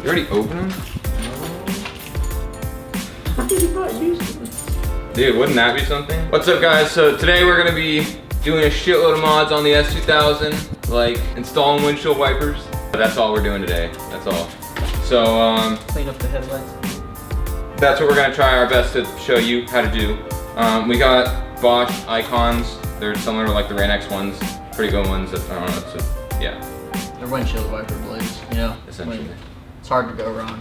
You already opened them? Dude, wouldn't that be something? What's up guys? So today we're gonna be doing a shitload of mods on the S2000, like installing windshield wipers. That's all we're doing today, that's all. So, clean up the headlights. That's what we're gonna try our best to show you how to do. We got Bosch icons. They're similar to like the Rain X ones. Pretty good ones, I don't know, so yeah. They're windshield wiper blades, you know? Essentially. It's hard to go wrong.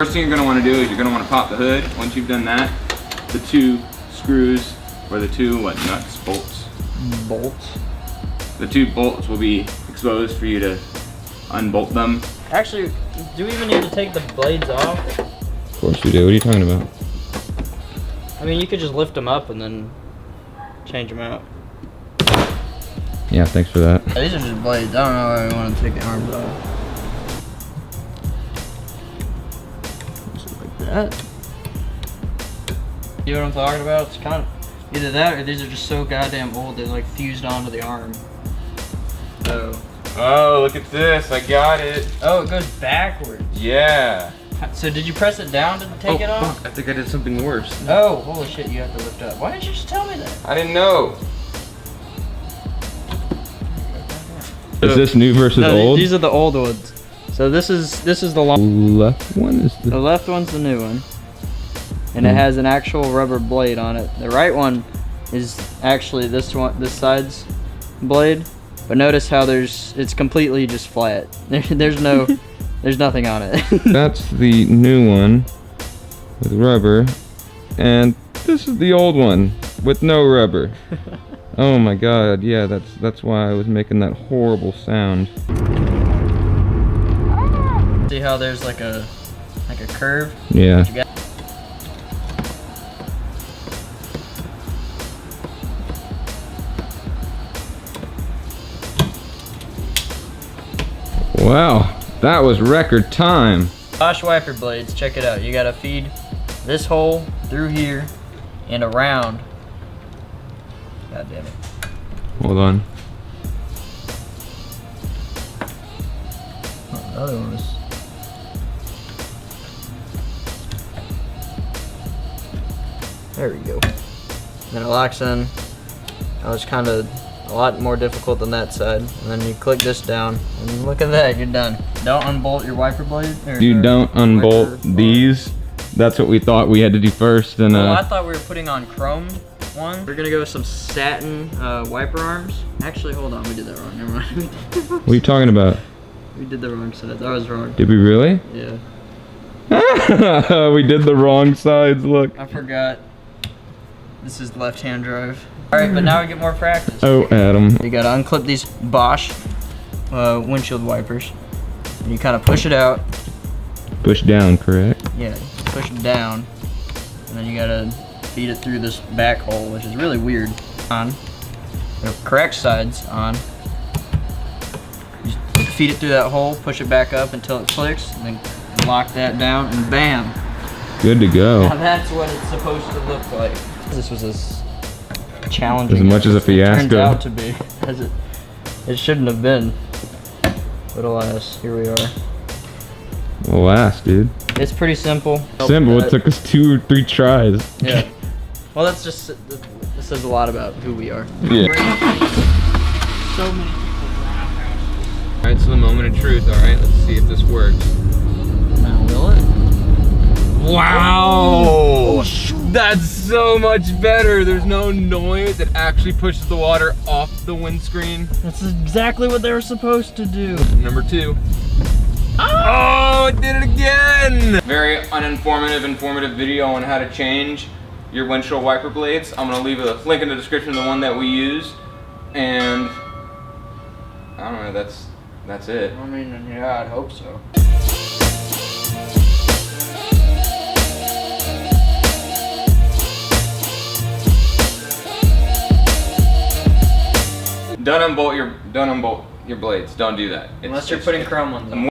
First thing you're gonna wanna do is you're gonna wanna pop the hood. Once you've done that, the two screws, or the two, nuts, bolts? Bolts? The two bolts will be exposed for you to unbolt them. Actually, do we even need to take the blades off? Of course you do, what are you talking about? I mean, you could just lift them up and then change them out. Yeah, thanks for that. These are just blades. I don't know why I want to take the arms off. Just like that. You know what I'm talking about? It's kind of either that or these are just so goddamn old they're like fused onto the arm. So. Oh, look at this, I got it. Oh, it goes backwards. Yeah. So did you press it down to take it off? Fuck, I think I did something worse. Oh, holy shit, you have to lift up. Why didn't you just tell me that? I didn't know. Is this new versus old? These are the old ones. So this is the long left one is the left one's the new one. And it has an actual rubber blade on it. The right one is actually this side's blade. But notice how it's completely just flat. There's nothing on it. That's the new one with rubber, and this is the old one with no rubber. Oh my god, yeah, that's why I was making that horrible sound. See how there's like a curve? Yeah. Wow, that was record time. Bosch wiper blades, check it out. You gotta feed this hole through here and around. God damn it. Hold on. Oh, the other one is. There we go. Then it locks in. That was kind of a lot more difficult than that side. And then you click this down, and look at that, you're done. Don't unbolt your wiper blade. You don't unbolt these. That's what we thought we had to do first. And well, I thought we were putting on chromed one. We're gonna go with some satin wiper arms. Actually, hold on, we did that wrong. Never mind. what are you talking about? We did the wrong side. That was wrong. Did we really? Yeah. We did the wrong sides. Look. I forgot. This is left-hand drive. All right, but now we get more practice. Oh, Adam. You gotta unclip these Bosch windshield wipers. And you kind of push it out. Push down, correct? Yeah, push it down. And then you gotta feed it through this back hole, which is really weird. On. The correct side's on. You feed it through that hole, push it back up until it clicks, and then lock that down, and bam. Good to go. Now that's what it's supposed to look like. This was as challenging as much as a fiasco. It turns out to be, as it shouldn't have been. But alas, here we are. Alas, dude. It's pretty simple. Simple. It took us 2 or 3 tries. Yeah. Well, that's just this says a lot about who we are. Yeah. So many people around houses. All right, so the moment of truth, all right? Let's see if this works. Now, will it? Wow! That's so much better. There's no noise. It actually pushes the water off the windscreen. That's exactly what they were supposed to do. Number 2. Oh, it did it again! Very informative video on how to change your windshield wiper blades. I'm gonna leave a link in the description of the one that we use. And I don't know, that's it. I mean, yeah, I'd hope so. Don't unbolt your blades. Don't do that. Unless you're putting chrome ones on.